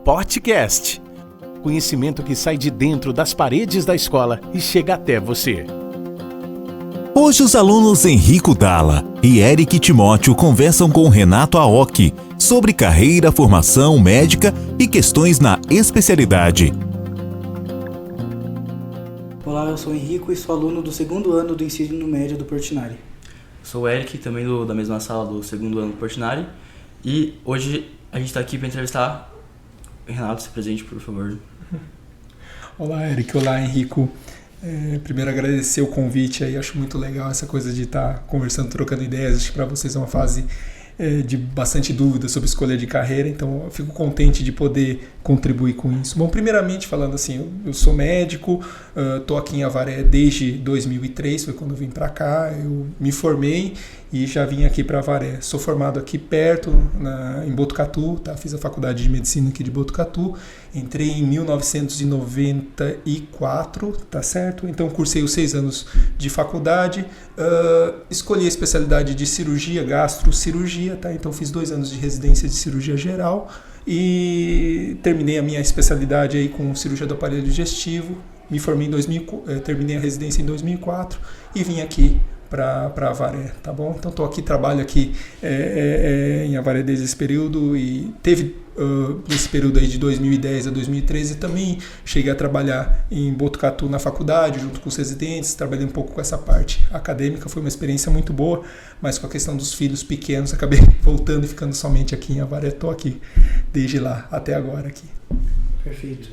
podcast. Conhecimento que sai de dentro das paredes da escola e chega até você. Hoje os alunos Henrico Dalla e Eric Timóteo conversam com Renato Aoki sobre carreira, formação médica e questões na especialidade. Olá, eu sou o Henrico e sou aluno do segundo ano do ensino médio do Portinari. Sou o Eric, também da mesma sala do segundo ano do Portinari. E hoje a gente está aqui para entrevistar o Renato. Se presente, por favor. Olá, Eric. Olá, Henrico. Primeiro agradecer o convite aí, acho muito legal essa coisa de estar conversando, trocando ideias. Acho que para vocês é uma fase de bastante dúvida sobre escolha de carreira, então eu fico contente de poder contribuir com isso. Bom, primeiramente falando assim, eu sou médico, estou aqui em Avaré desde 2003, foi quando eu vim para cá, eu me formei e já vim aqui para Avaré. Sou formado aqui perto, em Botucatu, tá? Fiz a faculdade de medicina aqui de Botucatu, entrei em 1994, tá certo? Então cursei os 6 anos de faculdade, escolhi a especialidade de cirurgia, gastrocirurgia, tá? Então fiz 2 anos de residência de cirurgia geral e terminei a minha especialidade aí com cirurgia do aparelho digestivo, me formei em terminei a residência em 2004 e vim aqui para Avaré, tá bom? Então estou aqui, trabalho aqui em Avaré desde esse período e teve nesse período aí de 2010 a 2013 também cheguei a trabalhar em Botucatu na faculdade junto com os residentes, trabalhei um pouco com essa parte acadêmica, foi uma experiência muito boa, mas com a questão dos filhos pequenos acabei voltando e ficando somente aqui em Avaré. Estou aqui desde lá até agora aqui. Perfeito.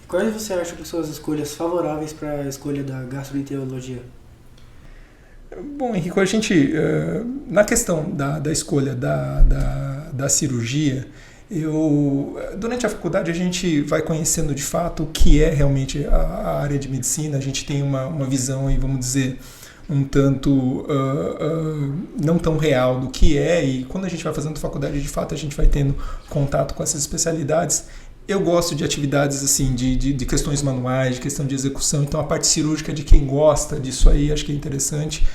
Quais você acha que são as escolhas favoráveis para a escolha da gastroenterologia? Bom, Henrico, a gente, na questão da escolha da cirurgia, durante a faculdade a gente vai conhecendo de fato o que é realmente a área de medicina, a gente tem uma visão aí, vamos dizer, um tanto não tão real do que é, e quando a gente vai fazendo faculdade, de fato a gente vai tendo contato com essas especialidades. Eu gosto de atividades assim, de questões manuais, de questão de execução, então a parte cirúrgica de quem gosta disso aí, acho que é interessante.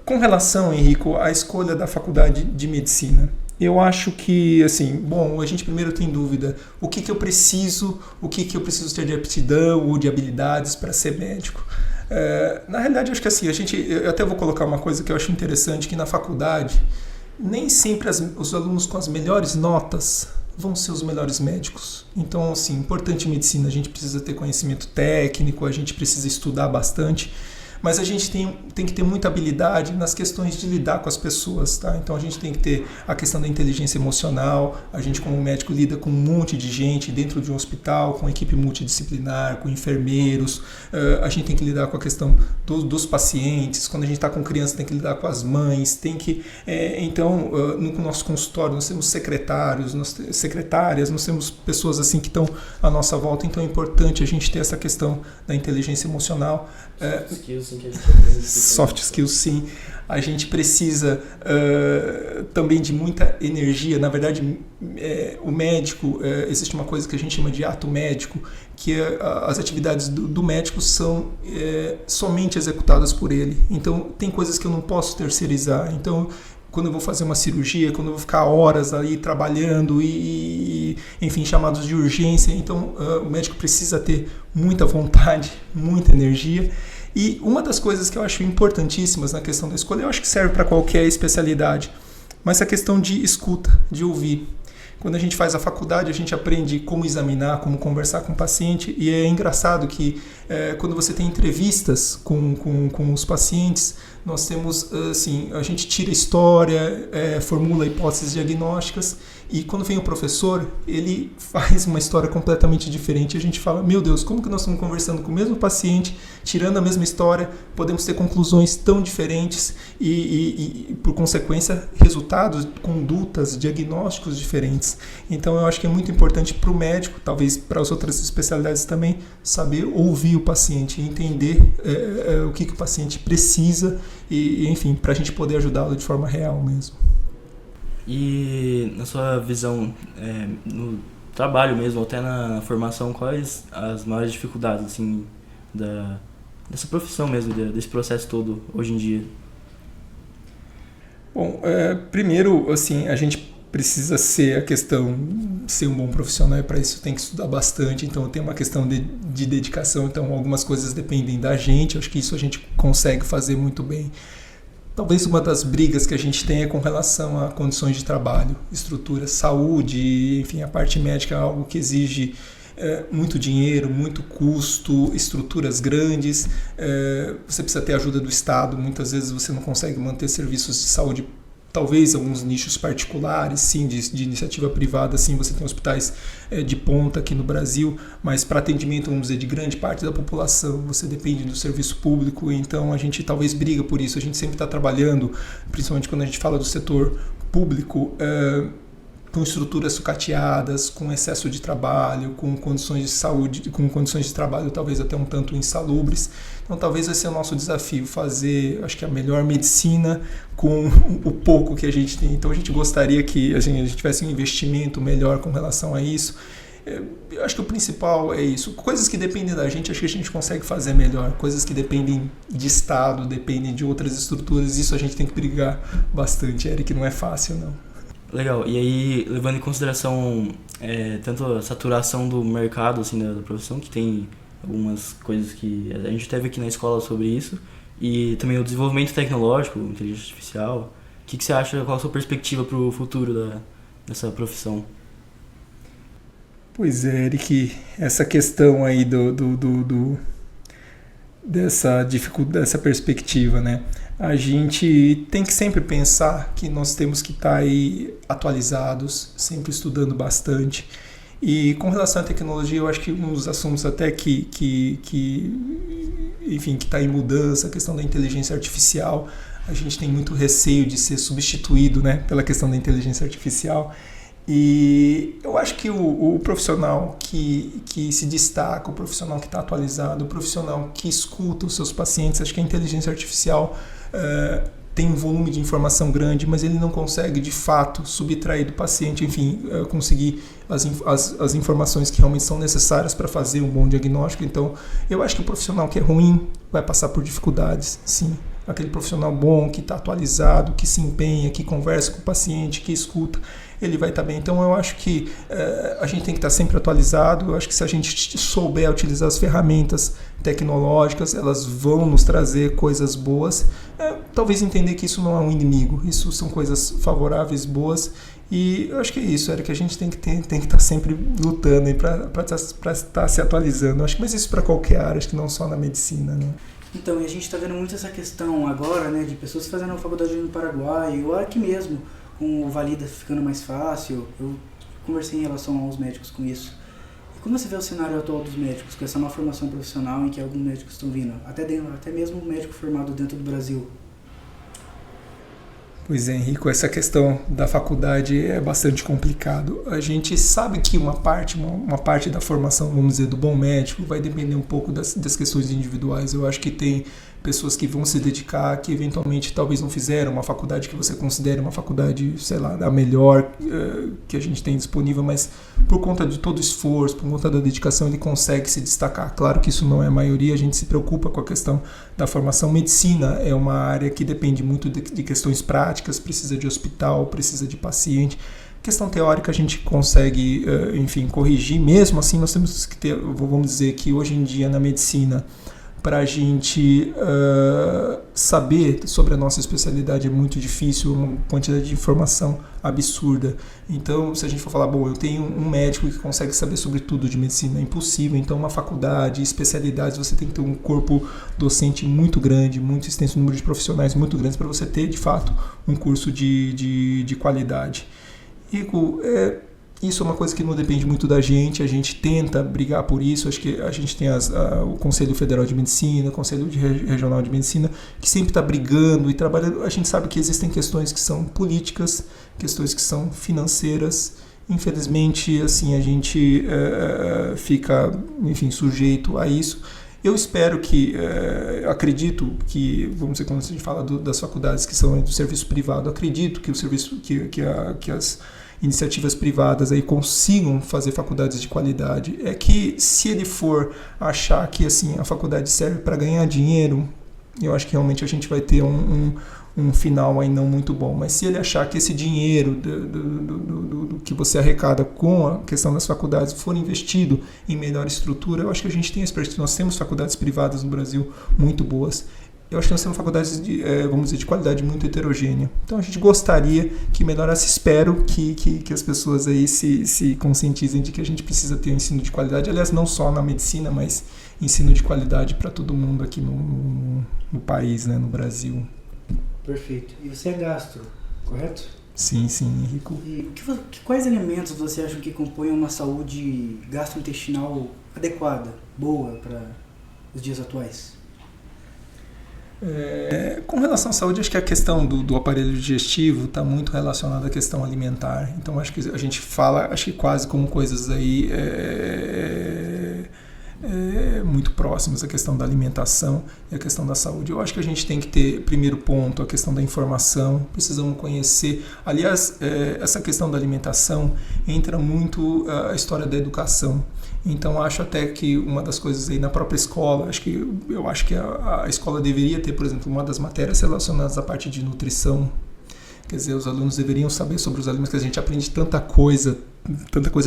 Com relação, Henrico, à escolha da faculdade de medicina, eu acho que, assim, bom, a gente primeiro tem dúvida, o que eu preciso ter de aptidão ou de habilidades para ser médico? Na realidade, eu acho que assim, eu até vou colocar uma coisa que eu acho interessante, que na faculdade, nem sempre os alunos com as melhores notas vão ser os melhores médicos. Então, assim, importante em medicina, a gente precisa ter conhecimento técnico, a gente precisa estudar bastante, mas a gente tem que ter muita habilidade nas questões de lidar com as pessoas, tá? Então a gente tem que ter a questão da inteligência emocional, a gente como médico lida com um monte de gente dentro de um hospital, com equipe multidisciplinar, com enfermeiros, a gente tem que lidar com a questão dos pacientes, quando a gente está com criança tem que lidar com as mães, então no nosso consultório nós temos secretários, secretárias, nós temos pessoas assim que estão à nossa volta, então é importante a gente ter essa questão da inteligência emocional. Soft skills, sim. A gente precisa também de muita energia. Na verdade, o médico, existe uma coisa que a gente chama de ato médico, que as atividades do médico são somente executadas por ele. Então, tem coisas que eu não posso terceirizar. Então, quando eu vou fazer uma cirurgia, quando eu vou ficar horas aí trabalhando e enfim, chamados de urgência, então o médico precisa ter muita vontade, muita energia. E uma das coisas que eu acho importantíssimas na questão da escolha, eu acho que serve para qualquer especialidade, mas a questão de escuta, de ouvir. Quando a gente faz a faculdade, a gente aprende como examinar, como conversar com o paciente, e é engraçado que quando você tem entrevistas com os pacientes, nós temos, assim, a gente tira história, formula hipóteses diagnósticas, e quando vem o professor, ele faz uma história completamente diferente. A gente fala, meu Deus, como que nós estamos conversando com o mesmo paciente, tirando a mesma história, podemos ter conclusões tão diferentes e por consequência, resultados, condutas, diagnósticos diferentes. Então, eu acho que é muito importante para o médico, talvez para as outras especialidades também, saber ouvir o paciente, entender o que o paciente precisa e enfim, para a gente poder ajudá-lo de forma real mesmo. E na sua visão, no trabalho mesmo, ou até na formação, quais as maiores dificuldades assim, dessa profissão mesmo, desse processo todo hoje em dia? Bom, primeiro, assim, a gente precisa ser a questão, ser um bom profissional, e para isso tem que estudar bastante, então tem uma questão de dedicação, então algumas coisas dependem da gente, acho que isso a gente consegue fazer muito bem. Talvez uma das brigas que a gente tem é com relação a condições de trabalho, estrutura, saúde, enfim, a parte médica é algo que exige muito dinheiro, muito custo, estruturas grandes, você precisa ter ajuda do Estado, muitas vezes você não consegue manter serviços de saúde, talvez alguns nichos particulares, sim, de iniciativa privada, sim, você tem hospitais de ponta aqui no Brasil, mas para atendimento, vamos dizer, de grande parte da população, você depende do serviço público, então a gente talvez briga por isso, a gente sempre está trabalhando, principalmente quando a gente fala do setor público, com estruturas sucateadas, com excesso de trabalho, com condições de saúde, com condições de trabalho talvez até um tanto insalubres. Então talvez esse é o nosso desafio, fazer, acho que a melhor medicina com o pouco que a gente tem. Então a gente gostaria que a gente tivesse um investimento melhor com relação a isso. Eu acho que o principal é isso. Coisas que dependem da gente, acho que a gente consegue fazer melhor. Coisas que dependem de Estado, dependem de outras estruturas, isso a gente tem que brigar bastante, Eric, não é fácil não. Legal, e aí levando em consideração tanto a saturação do mercado assim, da profissão, que tem algumas coisas que a gente teve aqui na escola sobre isso, e também o desenvolvimento tecnológico, inteligência artificial, o que você acha, qual a sua perspectiva para o futuro dessa profissão? Pois é, Eric, essa questão aí dessa perspectiva, né? A gente tem que sempre pensar que nós temos que estar aí atualizados, sempre estudando bastante. E com relação à tecnologia, eu acho que um dos assuntos até que está em mudança, a questão da inteligência artificial, a gente tem muito receio de ser substituído, né, pela questão da inteligência artificial. E eu acho que o profissional que se destaca, o profissional que está atualizado, o profissional que escuta os seus pacientes, acho que a inteligência artificial tem um volume de informação grande, mas ele não consegue de fato subtrair do paciente, enfim, conseguir as informações que realmente são necessárias para fazer um bom diagnóstico. Então eu acho que o profissional que é ruim vai passar por dificuldades, sim. Aquele profissional bom, que está atualizado, que se empenha, que conversa com o paciente, que escuta, ele vai estar bem. Então eu acho que a gente tem que estar sempre atualizado. Eu acho que se a gente souber utilizar as ferramentas tecnológicas, elas vão nos trazer coisas boas. Talvez entender que isso não é um inimigo, isso são coisas favoráveis, boas. E eu acho que é isso, Eric, que a gente tem que estar sempre lutando para estar se atualizando. Eu acho que mas isso para qualquer área, acho que não só na medicina, né? Então, e a gente está vendo muito essa questão agora, né, de pessoas fazendo faculdade no Paraguai, ou aqui mesmo, com o Valida ficando mais fácil. Eu conversei em relação aos médicos com isso. E como você vê o cenário atual dos médicos, com essa nova formação profissional em que alguns médicos estão vindo, até mesmo um médico formado dentro do Brasil? Pois é, Henrico, essa questão da faculdade é bastante complicado. A gente sabe que uma parte da formação, vamos dizer, do bom médico vai depender um pouco das questões individuais. Eu acho que tem pessoas que vão se dedicar, que eventualmente talvez não fizeram uma faculdade que você considere uma faculdade, sei lá, a melhor que a gente tem disponível, mas por conta de todo o esforço, por conta da dedicação, ele consegue se destacar. Claro que isso não é a maioria, a gente se preocupa com a questão da formação. Medicina é uma área que depende muito de questões práticas, precisa de hospital, precisa de paciente. Questão teórica a gente consegue, enfim, corrigir. Mesmo assim, nós temos que ter, vamos dizer que hoje em dia na medicina, para a gente saber sobre a nossa especialidade é muito difícil, uma quantidade de informação absurda. Então, se a gente for falar, bom, eu tenho um médico que consegue saber sobre tudo de medicina, é impossível. Então, uma faculdade, especialidades, você tem que ter um corpo docente muito grande, muito extenso, um número de profissionais muito grandes para você ter, de fato, um curso de qualidade. Rico, isso é uma coisa que não depende muito da gente, a gente tenta brigar por isso. Acho que a gente tem o Conselho Federal de Medicina, o Conselho Regional de Medicina, que sempre está brigando e trabalhando. A gente sabe que existem questões que são políticas, questões que são financeiras. Infelizmente, assim, a gente fica, enfim, sujeito a isso. Eu espero que, acredito que, vamos dizer, quando a gente fala das faculdades que são do serviço privado, acredito que o serviço, que as iniciativas privadas aí consigam fazer faculdades de qualidade. É que se ele for achar que assim a faculdade serve para ganhar dinheiro, eu acho que realmente a gente vai ter um final aí não muito bom. Mas se ele achar que esse dinheiro do que você arrecada com a questão das faculdades for investido em melhor estrutura, eu acho que a gente tem expertise. Nós temos faculdades privadas no Brasil muito boas. Eu acho que nós temos faculdades vamos dizer, de qualidade muito heterogênea. Então a gente gostaria que melhorasse. Espero que as pessoas aí se conscientizem de que a gente precisa ter um ensino de qualidade. Aliás, não só na medicina, mas ensino de qualidade para todo mundo aqui no país, né, no Brasil. Perfeito. E você é gastro, correto? Sim, Henrico. E quais elementos você acha que compõem uma saúde gastrointestinal adequada, boa para os dias atuais? Com relação à saúde, acho que a questão do aparelho digestivo está muito relacionada à questão alimentar. Então, acho que a gente fala, acho que quase como coisas aí muito próximas, a questão da alimentação e a questão da saúde. Eu acho que a gente tem que ter, primeiro ponto, a questão da informação. Precisamos conhecer. Aliás, essa questão da alimentação entra muito a história da educação. Então, acho até que uma das coisas aí na própria escola, eu acho que a escola deveria ter, por exemplo, uma das matérias relacionadas à parte de nutrição. Quer dizer, os alunos deveriam saber sobre os alimentos, que a gente aprende tanta coisa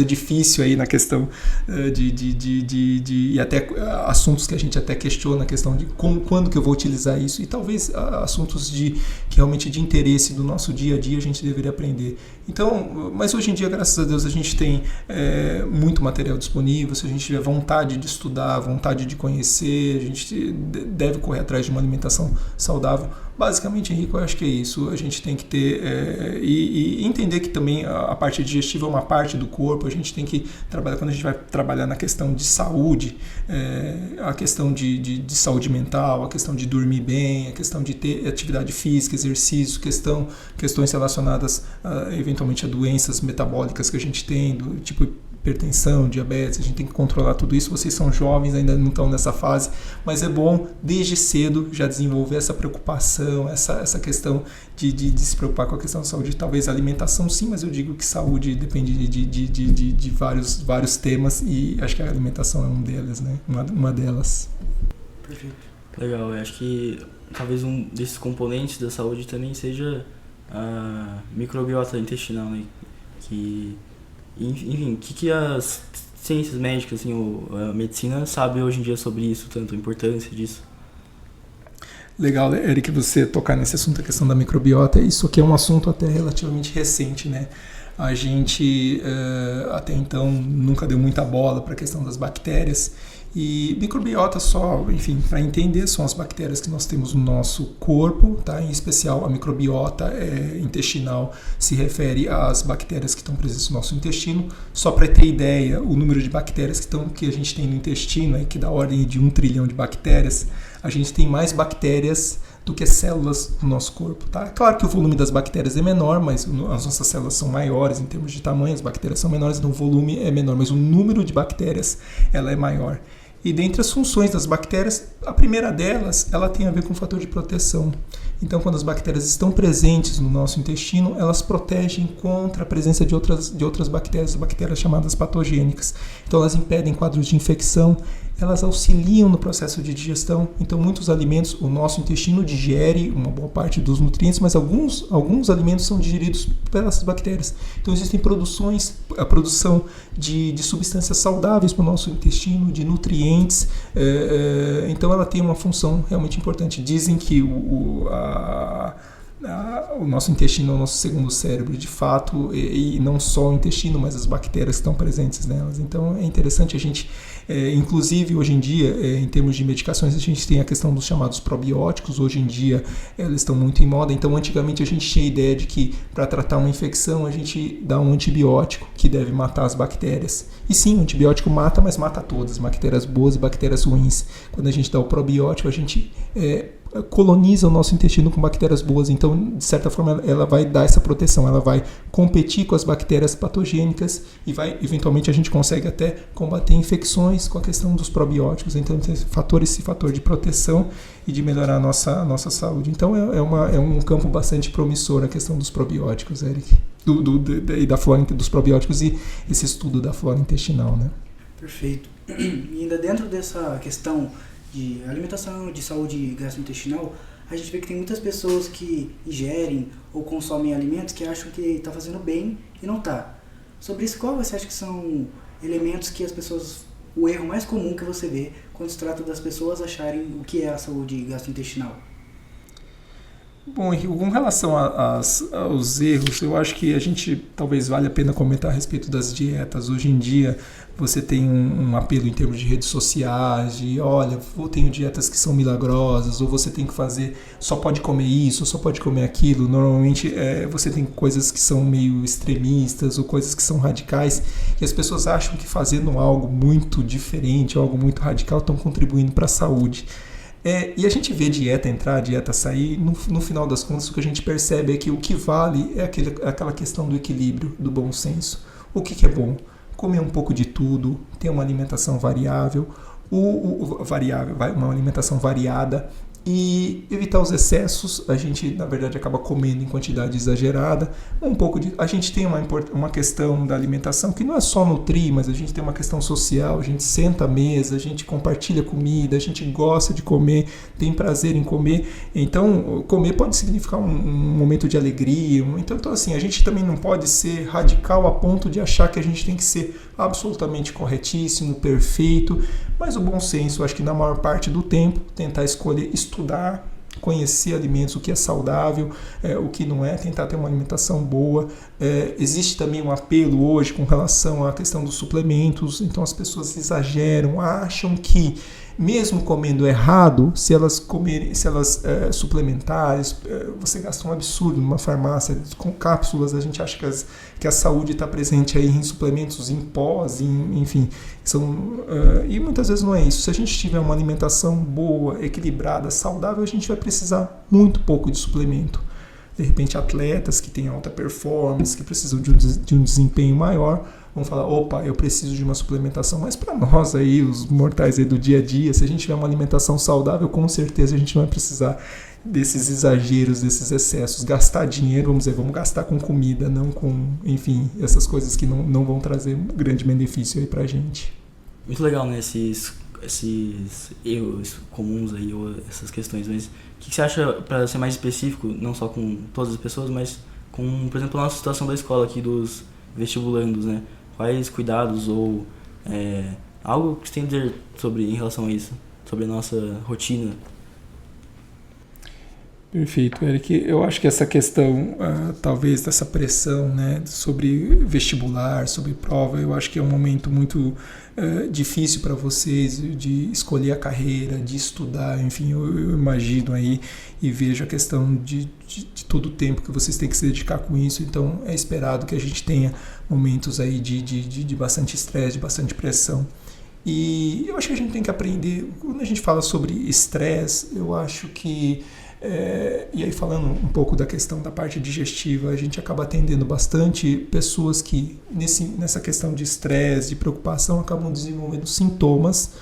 difícil aí na questão e até assuntos que a gente até questiona, a questão de quando que eu vou utilizar isso, e talvez assuntos que realmente de interesse do nosso dia a dia a gente deveria aprender. Então, mas hoje em dia, graças a Deus, a gente tem muito material disponível. Se a gente tiver vontade de estudar, vontade de conhecer, a gente deve correr atrás de uma alimentação saudável. Basicamente, Henrique, eu acho que é isso. A gente tem que ter e entender que também a parte digestiva é uma parte do corpo. A gente tem que trabalhar, quando a gente vai trabalhar na questão de saúde, a questão de saúde mental, a questão de dormir bem, a questão de ter atividade física, exercício, questões relacionadas eventualmente a doenças metabólicas que a gente tem, do tipo hipertensão, diabetes. A gente tem que controlar tudo isso. Vocês são jovens, ainda não estão nessa fase, mas é bom desde cedo já desenvolver essa preocupação, essa questão de se preocupar com a questão da saúde. Talvez a alimentação sim, mas eu digo que saúde depende de vários temas, e acho que a alimentação é um deles, né? Uma delas. Perfeito. Legal, eu acho que talvez um desses componentes da saúde também seja a microbiota intestinal, né? Enfim, o que as ciências médicas, assim, ou a medicina sabe hoje em dia sobre isso, tanto a importância disso? Legal, Eric, você tocar nesse assunto, a questão da microbiota. Isso aqui é um assunto até relativamente recente, né? A gente até então nunca deu muita bola para a questão das bactérias. E microbiota enfim, para entender, são as bactérias que nós temos no nosso corpo, tá? Em especial a microbiota intestinal se refere às bactérias que estão presentes no nosso intestino. Só para ter ideia, o número de bactérias que a gente tem no intestino, que dá ordem de 1 trilhão de bactérias, a gente tem mais bactérias do que células no nosso corpo, tá? Claro que o volume das bactérias é menor, mas as nossas células são maiores em termos de tamanho, as bactérias são menores, então o volume é menor, mas o número de bactérias ela é maior. E dentre as funções das bactérias, a primeira delas, ela tem a ver com o fator de proteção. Então, quando as bactérias estão presentes no nosso intestino, elas protegem contra a presença de outras bactérias chamadas patogênicas. Então, elas impedem quadros de infecção, elas auxiliam no processo de digestão. Então, muitos alimentos, o nosso intestino digere uma boa parte dos nutrientes, mas alguns alimentos são digeridos pelas bactérias. Então, existem a produção de substâncias saudáveis para o nosso intestino, de nutrientes. Então, ela tem uma função realmente importante. Dizem que o nosso intestino é o nosso segundo cérebro, de fato, e não só o intestino, mas as bactérias que estão presentes nelas. Então é interessante a gente, inclusive hoje em dia, em termos de medicações, a gente tem a questão dos chamados probióticos. Hoje em dia eles estão muito em moda. Então antigamente a gente tinha a ideia de que para tratar uma infecção a gente dá um antibiótico que deve matar as bactérias. E sim, o antibiótico mata, mas mata todas, bactérias boas e bactérias ruins. Quando a gente dá o probiótico, a gente coloniza o nosso intestino com bactérias boas. Então, de certa forma, ela vai dar essa proteção, ela vai competir com as bactérias patogênicas e eventualmente a gente consegue até combater infecções com a questão dos probióticos. Então, tem esse fator de proteção e de melhorar a nossa saúde. Então, é um campo bastante promissor a questão dos probióticos, Eric, da flora, dos probióticos e esse estudo da flora intestinal, né? Perfeito. E ainda dentro dessa questão de alimentação, de saúde gastrointestinal, a gente vê que tem muitas pessoas que ingerem ou consomem alimentos que acham que está fazendo bem e não está. Sobre isso, qual você acha que são elementos que as pessoas, o erro mais comum que você vê quando se trata das pessoas acharem o que é a saúde gastrointestinal? Bom, Henrique, com relação aos erros, eu acho que a gente talvez valha a pena comentar a respeito das dietas. Hoje em dia você tem um apelo em termos de redes sociais, de olha, eu tenho dietas que são milagrosas, ou você tem que fazer, só pode comer isso, só pode comer aquilo. Normalmente você tem coisas que são meio extremistas ou coisas que são radicais, e as pessoas acham que fazendo algo muito diferente, algo muito radical, estão contribuindo para a saúde. E a gente vê dieta entrar, dieta sair, no final das contas o que a gente percebe é que o que vale é aquela questão do equilíbrio, do bom senso. O que é bom? Comer um pouco de tudo, ter uma alimentação variável, uma alimentação variada, e evitar os excessos. A gente, na verdade, acaba comendo em quantidade exagerada. A gente tem uma questão da alimentação que não é só nutrir, mas a gente tem uma questão social. A gente senta à mesa, a gente compartilha comida, a gente gosta de comer, tem prazer em comer. Então, comer pode significar um momento de alegria. Então, assim, a gente também não pode ser radical a ponto de achar que a gente tem que ser absolutamente corretíssimo, perfeito. Mas o bom senso, eu acho que na maior parte do tempo, tentar escolher estudar, conhecer alimentos, o que é saudável, o que não é, tentar ter uma alimentação boa. Existe também um apelo hoje com relação à questão dos suplementos, então as pessoas exageram, acham que mesmo comendo errado, se elas suplementarem, você gasta um absurdo numa farmácia com cápsulas. A gente acha que a saúde está presente aí em suplementos, em pós, enfim, e muitas vezes não é isso. Se a gente tiver uma alimentação boa, equilibrada, saudável, a gente vai precisar muito pouco de suplemento. De repente, atletas que têm alta performance, que precisam de um desempenho maior, vão falar, opa, eu preciso de uma suplementação. Mas para nós aí, os mortais aí do dia a dia, se a gente tiver uma alimentação saudável, com certeza a gente não vai precisar desses exageros, desses excessos. Gastar dinheiro, vamos gastar com comida, não com, enfim, essas coisas que não vão trazer um grande benefício aí pra gente. Muito legal, né, esses erros comuns aí, ou essas questões, mas o que você acha, para ser mais específico, não só com todas as pessoas, mas com, por exemplo, a nossa situação da escola aqui, dos vestibulandos, né? Quais cuidados ou algo que você tem a dizer em relação a isso, sobre a nossa rotina? Perfeito, Eric. Eu acho que essa questão, talvez, dessa pressão, né, sobre vestibular, sobre prova, eu acho que é um momento muito difícil para vocês de escolher a carreira, de estudar, enfim, eu imagino aí e vejo a questão de todo o tempo que vocês têm que se dedicar com isso. Então, é esperado que a gente tenha momentos aí de bastante estresse, de bastante pressão. E eu acho que a gente tem que aprender, quando a gente fala sobre estresse, eu acho que e aí, falando um pouco da questão da parte digestiva, a gente acaba atendendo bastante pessoas que nessa questão de estresse, de preocupação, acabam desenvolvendo sintomas,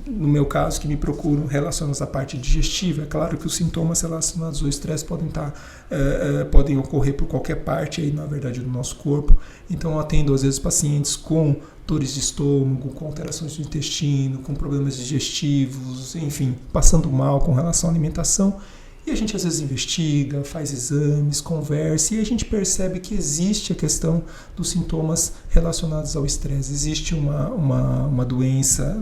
no meu caso, que me procuram relacionados à parte digestiva. É claro que os sintomas relacionados ao estresse podem ocorrer por qualquer parte aí, na verdade, do nosso corpo. Então eu atendo às vezes pacientes com dores de estômago, com alterações do intestino, com problemas digestivos, enfim, passando mal com relação à alimentação. E a gente às vezes investiga, faz exames, conversa, e a gente percebe que existe a questão dos sintomas relacionados ao estresse. Existe uma doença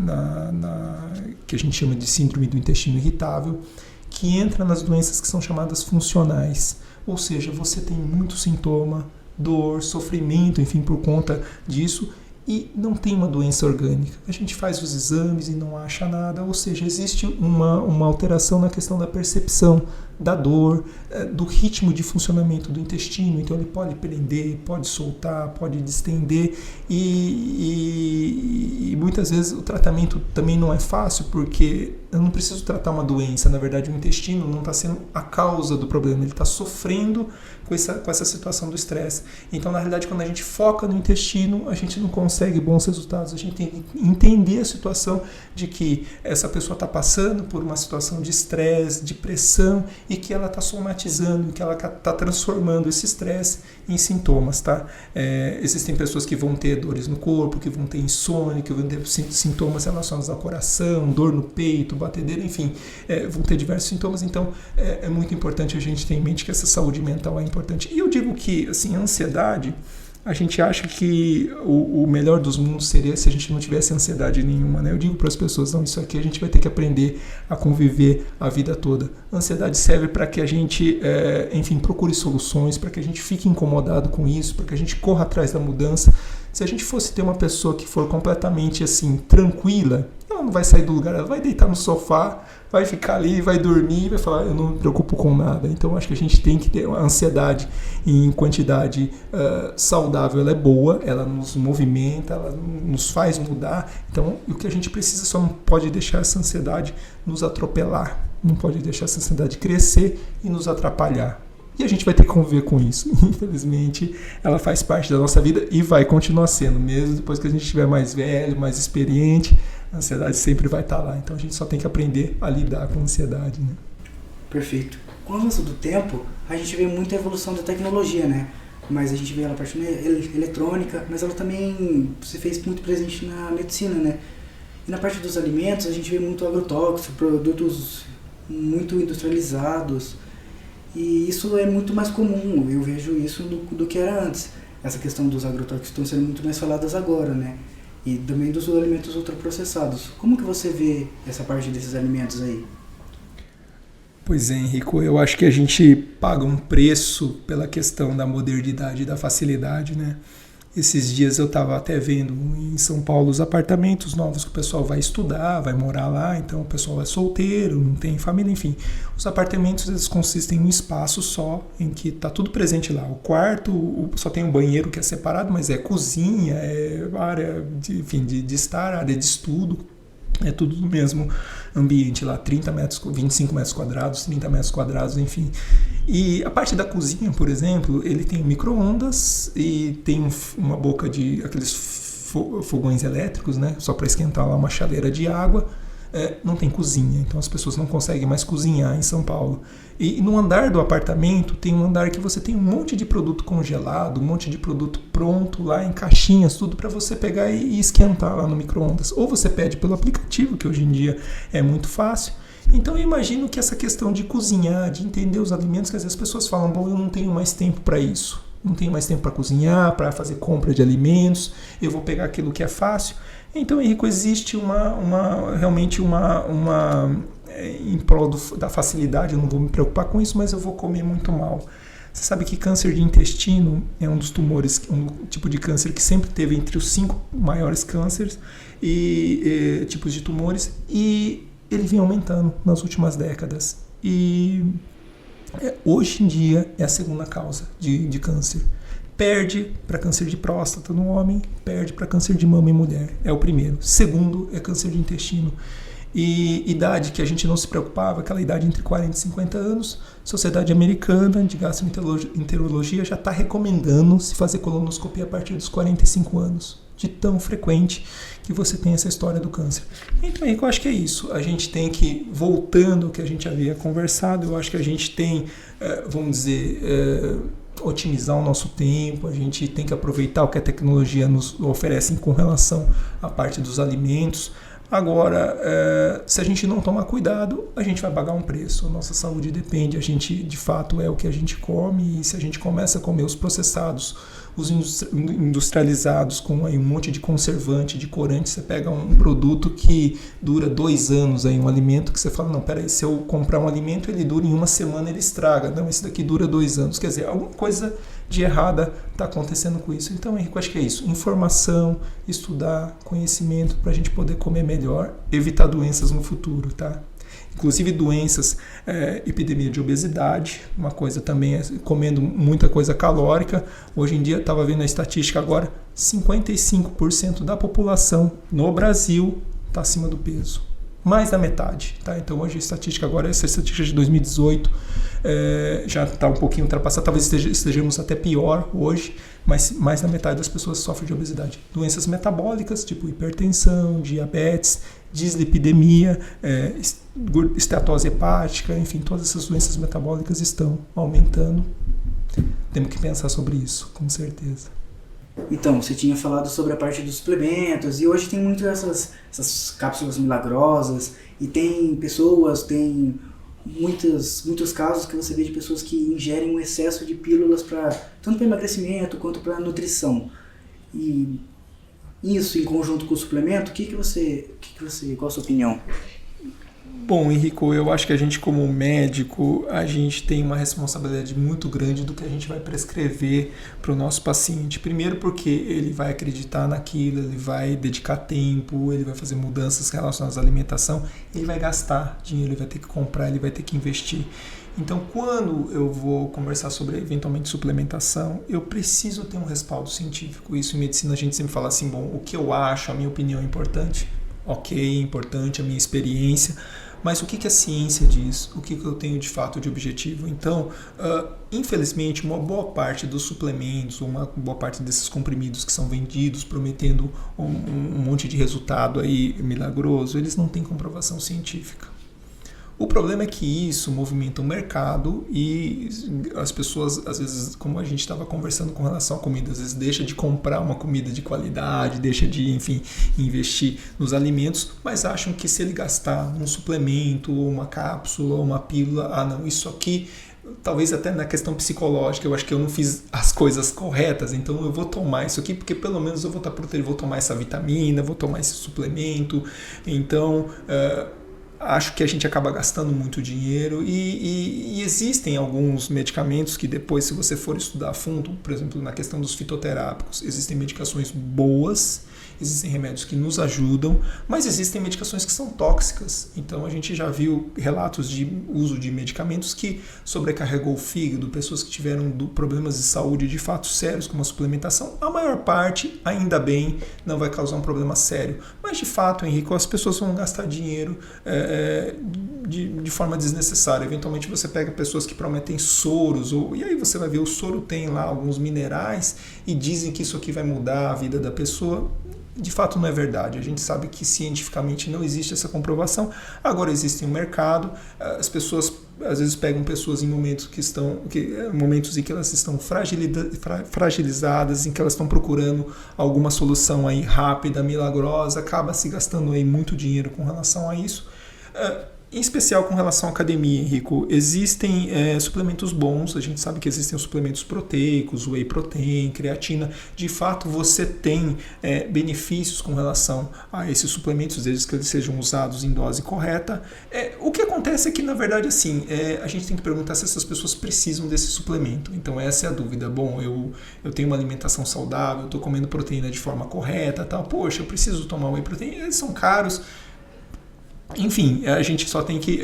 que a gente chama de síndrome do intestino irritável, que entra nas doenças que são chamadas funcionais. Ou seja, você tem muito sintoma, dor, sofrimento, enfim, por conta disso, e não tem uma doença orgânica. A gente faz os exames e não acha nada, ou seja, existe uma alteração na questão da percepção da dor, do ritmo de funcionamento do intestino. Então ele pode prender, pode soltar, pode distender, e muitas vezes o tratamento também não é fácil, porque eu não preciso tratar uma doença. Na verdade, o intestino não está sendo a causa do problema, ele está sofrendo com essa situação do estresse. Então, na realidade, quando a gente foca no intestino, a gente não consegue bons resultados. A gente tem que entender a situação de que essa pessoa está passando por uma situação de estresse, de pressão, e que ela está somatizando, que ela está transformando esse estresse em sintomas, tá? Existem pessoas que vão ter dores no corpo, que vão ter insônia, que vão ter sintomas relacionados ao coração, dor no peito, batedeira, enfim, vão ter diversos sintomas. Então, é muito importante a gente ter em mente que essa saúde mental é importante. E eu digo que, assim, a ansiedade, a gente acha que o melhor dos mundos seria se a gente não tivesse ansiedade nenhuma, né? Eu digo para as pessoas, não, isso aqui a gente vai ter que aprender a conviver a vida toda. A ansiedade serve para que a gente, enfim, procure soluções, para que a gente fique incomodado com isso, para que a gente corra atrás da mudança. Se a gente fosse ter uma pessoa que for completamente, assim, tranquila, ela não vai sair do lugar, ela vai deitar no sofá, vai ficar ali, vai dormir, vai falar, eu não me preocupo com nada. Então, acho que a gente tem que ter uma ansiedade em quantidade saudável. Ela é boa, ela nos movimenta, ela nos faz mudar. Então, o que a gente precisa só não pode deixar essa ansiedade nos atropelar, não pode deixar essa ansiedade crescer e nos atrapalhar. E a gente vai ter que conviver com isso. Infelizmente, ela faz parte da nossa vida e vai continuar sendo, mesmo depois que a gente estiver mais velho, mais experiente, a ansiedade sempre vai estar lá. Então a gente só tem que aprender a lidar com a ansiedade, né? Perfeito. Com o avanço do tempo, a gente vê muita evolução da tecnologia, né? Mas a gente vê ela a parte eletrônica, mas ela também se fez muito presente na medicina, né? E na parte dos alimentos, a gente vê muito agrotóxico, produtos muito industrializados. E isso é muito mais comum, eu vejo isso do que era antes. Essa questão dos agrotóxicos estão sendo muito mais faladas agora, né? E também dos alimentos ultraprocessados. Como que você vê essa parte desses alimentos aí? Pois é, Henrico, eu acho que a gente paga um preço pela questão da modernidade e da facilidade, né? Esses dias eu estava até vendo em São Paulo os apartamentos novos que o pessoal vai estudar, vai morar lá, então o pessoal é solteiro, não tem família, enfim. Os apartamentos, eles consistem em um espaço só, em que está tudo presente lá. O quarto só tem um banheiro que é separado, mas é cozinha, é área de estar, área de estudo. É tudo no mesmo ambiente lá, 25 metros quadrados, 30 metros quadrados, enfim. E a parte da cozinha, por exemplo, ele tem micro-ondas e tem uma boca de aqueles fogões elétricos, né? Só para esquentar lá uma chaleira de água. Não tem cozinha, então as pessoas não conseguem mais cozinhar em São Paulo. E no andar do apartamento tem um andar que você tem um monte de produto congelado, um monte de produto pronto lá em caixinhas, tudo para você pegar e esquentar lá no micro-ondas. Ou você pede pelo aplicativo, que hoje em dia é muito fácil. Então eu imagino que essa questão de cozinhar, de entender os alimentos, que às vezes as pessoas falam, bom, eu não tenho mais tempo para isso. Não tenho mais tempo para cozinhar, para fazer compra de alimentos, eu vou pegar aquilo que é fácil. Então, Henrico, existe realmente uma em prol da facilidade, eu não vou me preocupar com isso, mas eu vou comer muito mal. Você sabe que câncer de intestino é um dos tumores, um tipo de câncer que sempre teve entre os 5 maiores cânceres e tipos de tumores, e ele vem aumentando nas últimas décadas. E hoje em dia é a segunda causa de câncer. Perde para câncer de próstata no homem, perde para câncer de mama em mulher. É o primeiro. Segundo é câncer de intestino. E idade que a gente não se preocupava, aquela idade entre 40 e 50 anos, Sociedade Americana de Gastroenterologia já está recomendando se fazer colonoscopia a partir dos 45 anos, de tão frequente que você tem essa história do câncer. Então, eu acho que é isso. A gente tem que, voltando ao que a gente havia conversado, eu acho que a gente tem, vamos dizer, otimizar o nosso tempo, a gente tem que aproveitar o que a tecnologia nos oferece com relação à parte dos alimentos. Agora, se a gente não tomar cuidado, a gente vai pagar um preço. A nossa saúde depende, a gente de fato é o que a gente come, e se a gente começa a comer os processados, os industrializados com aí um monte de conservante, de corante, você pega um produto que dura 2 anos, aí, um alimento que você fala, não, peraí, se eu comprar um alimento, ele dura em 1 semana, ele estraga. Não, esse daqui dura 2 anos. Quer dizer, alguma coisa de errada está acontecendo com isso. Então, Henrique, acho que é isso. Informação, estudar, conhecimento, para a gente poder comer melhor, evitar doenças no futuro, tá? Inclusive doenças, epidemia de obesidade, uma coisa também é comendo muita coisa calórica. Hoje em dia, estava vendo a estatística agora, 55% da população no Brasil está acima do peso. Mais da metade, tá? Então hoje a estatística agora, essa estatística de 2018 já está um pouquinho ultrapassada, talvez estejamos até pior hoje, mas mais da metade das pessoas sofrem de obesidade. Doenças metabólicas, tipo hipertensão, diabetes, dislipidemia, esteatose hepática, enfim, todas essas doenças metabólicas estão aumentando. Temos que pensar sobre isso, com certeza. Então, você tinha falado sobre a parte dos suplementos, e hoje tem muito essas cápsulas milagrosas, e tem muitos casos que você vê de pessoas que ingerem um excesso de pílulas tanto para emagrecimento quanto para nutrição. E isso em conjunto com o suplemento, qual a sua opinião? Bom, Henrico, eu acho que a gente como médico, a gente tem uma responsabilidade muito grande do que a gente vai prescrever para o nosso paciente. Primeiro porque ele vai acreditar naquilo, ele vai dedicar tempo, ele vai fazer mudanças relacionadas à alimentação, ele vai gastar dinheiro, ele vai ter que comprar, ele vai ter que investir. Então, quando eu vou conversar sobre, eventualmente, suplementação, eu preciso ter um respaldo científico. Isso em medicina a gente sempre fala assim, bom, o que eu acho, a minha opinião é importante? Ok, é importante, a minha experiência, mas o que a ciência diz? O que eu tenho de fato de objetivo? Então, infelizmente, uma boa parte dos suplementos, uma boa parte desses comprimidos que são vendidos prometendo um monte de resultado aí milagroso, eles não têm comprovação científica. O problema é que isso movimenta o mercado e as pessoas, às vezes, como a gente estava conversando com relação à comida, às vezes deixa de comprar uma comida de qualidade, deixa de, enfim, investir nos alimentos, mas acham que se ele gastar um suplemento, ou uma cápsula, ou uma pílula, não, isso aqui, talvez até na questão psicológica, eu acho que eu não fiz as coisas corretas, então eu vou tomar isso aqui, porque pelo menos eu vou estar protegido, vou tomar essa vitamina, vou tomar esse suplemento, então... acho que a gente acaba gastando muito dinheiro e existem alguns medicamentos que depois, se você for estudar a fundo, por exemplo, na questão dos fitoterápicos, existem medicações boas, existem remédios que nos ajudam, mas existem medicações que são tóxicas. Então a gente já viu relatos de uso de medicamentos que sobrecarregou o fígado, pessoas que tiveram problemas de saúde de fato sérios com uma suplementação. A maior parte, ainda bem, não vai causar um problema sério. Mas de fato, Henrique, as pessoas vão gastar dinheiro de forma desnecessária. Eventualmente você pega pessoas que prometem soros, e aí você vai ver, o soro tem lá alguns minerais e dizem que isso aqui vai mudar a vida da pessoa. De fato não é verdade, a gente sabe que cientificamente não existe essa comprovação. Agora existe um mercado, as pessoas às vezes pegam pessoas em momentos momentos em que elas estão fragilizadas, em que elas estão procurando alguma solução aí rápida, milagrosa, acaba se gastando aí muito dinheiro com relação a isso. Em especial com relação à academia, Henrico, existem suplementos bons, a gente sabe que existem os suplementos proteicos, whey protein, creatina, de fato você tem benefícios com relação a esses suplementos, desde que eles sejam usados em dose correta. O que acontece é que, na verdade, assim, a gente tem que perguntar se essas pessoas precisam desse suplemento, então essa é a dúvida. Bom, eu tenho uma alimentação saudável, estou comendo proteína de forma correta, tal. Poxa, eu preciso tomar whey protein, eles são caros. Enfim, a gente só tem que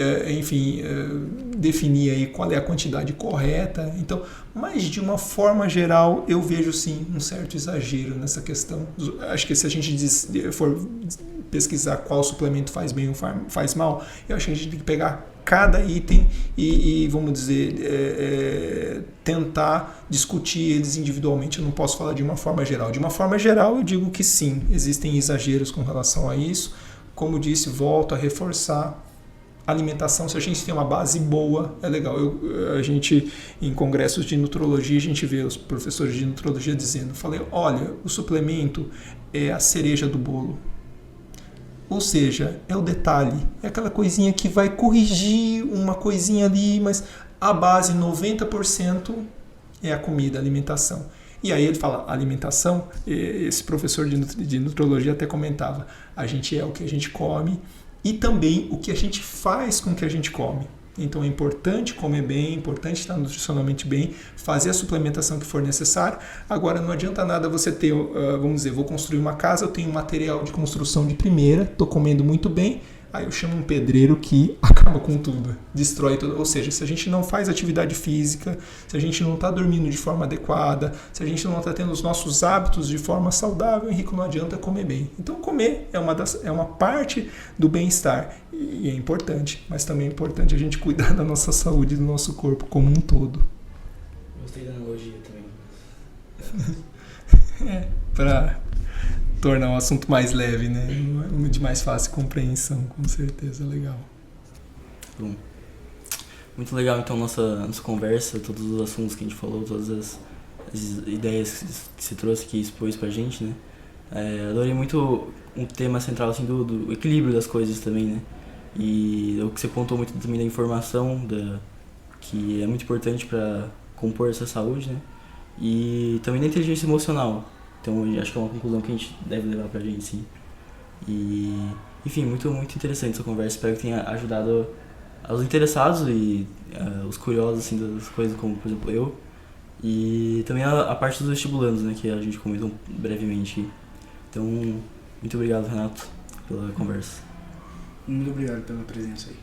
definir aí qual é a quantidade correta. Então, mas de uma forma geral, eu vejo sim um certo exagero nessa questão. Acho que se a gente for pesquisar qual suplemento faz bem ou faz mal, eu acho que a gente tem que pegar cada item e vamos dizer, tentar discutir eles individualmente. Eu não posso falar de uma forma geral. De uma forma geral, eu digo que sim, existem exageros com relação a isso. Como disse, volto a reforçar a alimentação. Se a gente tem uma base boa, é legal. A gente, em congressos de nutrologia, a gente vê os professores de nutrologia dizendo, olha, o suplemento é a cereja do bolo. Ou seja, é o detalhe, é aquela coisinha que vai corrigir uma coisinha ali, mas a base 90% é a comida, a alimentação. E aí ele fala, alimentação, esse professor de nutrologia até comentava, a gente é o que a gente come e também o que a gente faz com o que a gente come. Então é importante comer bem, é importante estar nutricionalmente bem, fazer a suplementação que for necessário. Agora não adianta nada você ter, vamos dizer, vou construir uma casa, eu tenho material de construção de primeira, estou comendo muito bem, aí eu chamo um pedreiro que acaba com tudo, destrói tudo. Ou seja, se a gente não faz atividade física, se a gente não está dormindo de forma adequada, se a gente não está tendo os nossos hábitos de forma saudável, Henrique, não adianta comer bem. Então comer é uma parte do bem-estar e é importante, mas também é importante a gente cuidar da nossa saúde, do nosso corpo como um todo. Gostei da analogia também. Para tornar um assunto mais leve, né? De mais fácil compreensão, com certeza, legal. Bom, muito legal então nossa conversa, todos os assuntos que a gente falou, todas as ideias que você trouxe aqui, expôs pra gente, né? Adorei muito um tema central assim, do equilíbrio das coisas também, né? E o que você contou muito também da informação, que é muito importante para compor essa saúde, né? E também da inteligência emocional. Então, eu acho que é uma conclusão que a gente deve levar pra gente, sim. E, enfim, muito, muito interessante essa conversa. Espero que tenha ajudado aos interessados e os curiosos, assim, das coisas, como, por exemplo, eu. E também a parte dos vestibulandos, né, que a gente comentou brevemente. Então, muito obrigado, Renato, pela conversa. Muito obrigado pela presença aí.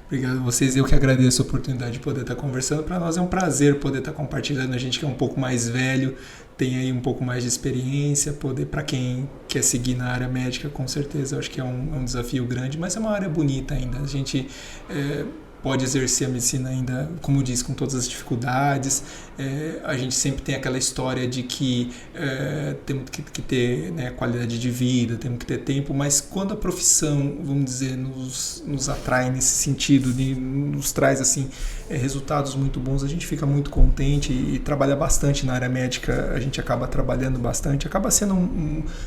Obrigado a vocês, eu que agradeço a oportunidade de poder estar conversando. Para nós é um prazer poder estar compartilhando, a gente que é um pouco mais velho, tem aí um pouco mais de experiência, poder, para quem quer seguir na área médica, com certeza, eu acho que é um desafio grande, mas é uma área bonita ainda. A gente pode exercer a medicina ainda, como eu disse, com todas as dificuldades. A gente sempre tem aquela história de que temos que ter, né, qualidade de vida, temos que ter tempo, mas quando a profissão, vamos dizer, nos atrai nesse sentido, nos traz assim, resultados muito bons, a gente fica muito contente e trabalha bastante na área médica, a gente acaba trabalhando bastante, acaba sendo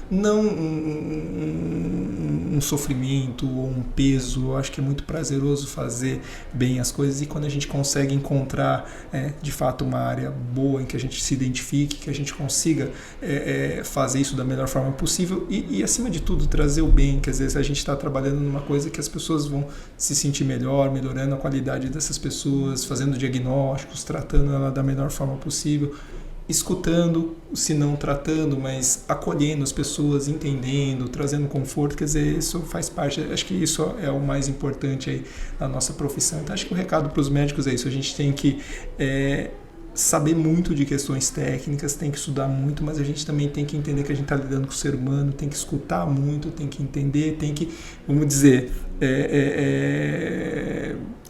não um sofrimento ou um peso. Eu acho que é muito prazeroso fazer bem as coisas, e quando a gente consegue encontrar de fato uma área boa em que a gente se identifique, que a gente consiga fazer isso da melhor forma possível e acima de tudo trazer o bem, que às vezes a gente está trabalhando numa coisa que as pessoas vão se sentir melhor, melhorando a qualidade dessas pessoas, fazendo diagnósticos, tratando ela da melhor forma possível, escutando, se não tratando, mas acolhendo as pessoas, entendendo, trazendo conforto. Quer dizer, isso faz parte, acho que isso é o mais importante aí na nossa profissão. Então acho que o recado para os médicos é isso, a gente tem que saber muito de questões técnicas, tem que estudar muito, mas a gente também tem que entender que a gente está lidando com o ser humano, tem que escutar muito, tem que entender, tem que, vamos dizer,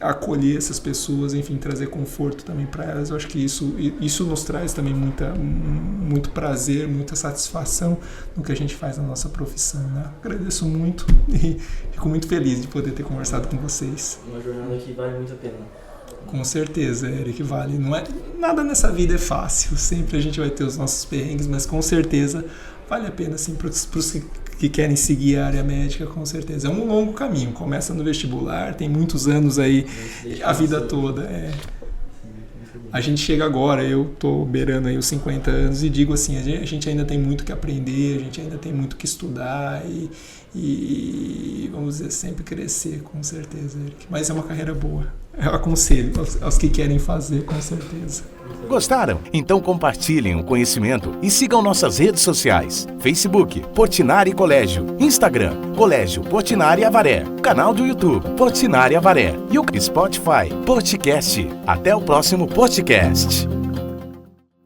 acolher essas pessoas, enfim, trazer conforto também para elas. Eu acho que isso nos traz também muito prazer, muita satisfação no que a gente faz na nossa profissão, né? Agradeço muito e fico muito feliz de poder ter conversado com vocês. Uma jornada que vale muito a pena. Com certeza, Eric, vale. Não é, nada nessa vida é fácil, sempre a gente vai ter os nossos perrengues, mas com certeza vale a pena, assim, para os que querem seguir a área médica, com certeza. É um longo caminho, começa no vestibular, tem muitos anos aí, a vida toda. A gente chega agora, eu estou beirando aí os 50 anos e digo assim, a gente ainda tem muito que aprender, a gente ainda tem muito que estudar e vamos dizer, sempre crescer, com certeza, Eric. Mas é uma carreira boa. Eu aconselho aos que querem fazer, com certeza. Gostaram? Então compartilhem o conhecimento e sigam nossas redes sociais. Facebook, Portinari Colégio. Instagram, Colégio Portinari Avaré. Canal do YouTube, Portinari Avaré. E o Spotify, Porticast. Até o próximo podcast.